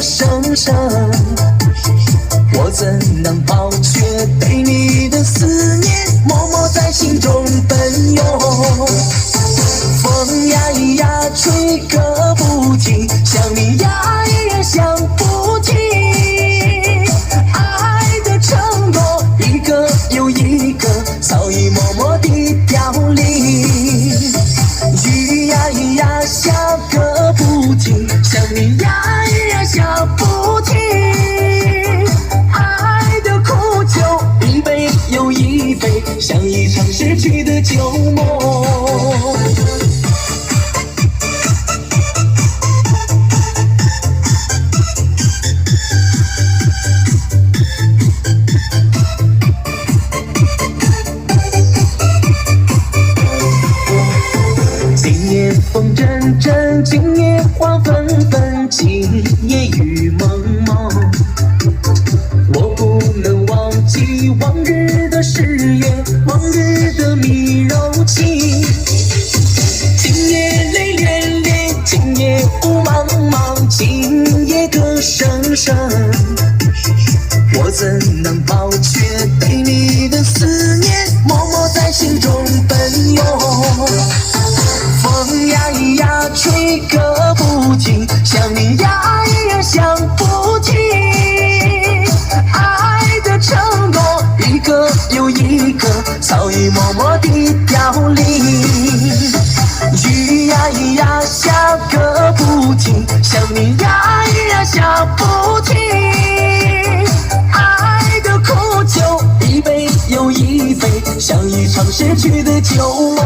声声，我怎能抛却对你的思念，默默在心中奔涌。风呀呀吹个不停，想你呀也想不停。爱的承诺一个又一个，早已默默地凋零。雨呀呀下个不停，想你呀也想不停。爱的苦酒一杯又一杯，像一场逝去的旧梦。今夜风阵阵，今夜花纷纷，今夜雨蒙蒙。我不能忘记往日的誓言，往日的蜜柔情。今夜泪涟涟，今夜雾茫茫，今夜歌声声。我怎能抛却对你的思念，默默在心中奔涌。风呀呀吹个不停，想你呀也想不停。爱的承诺一个又一个，早已默默地凋零。雨呀呀下个不停，想你呀也想不停。爱的苦酒一杯又一杯，像一场逝去的旧梦。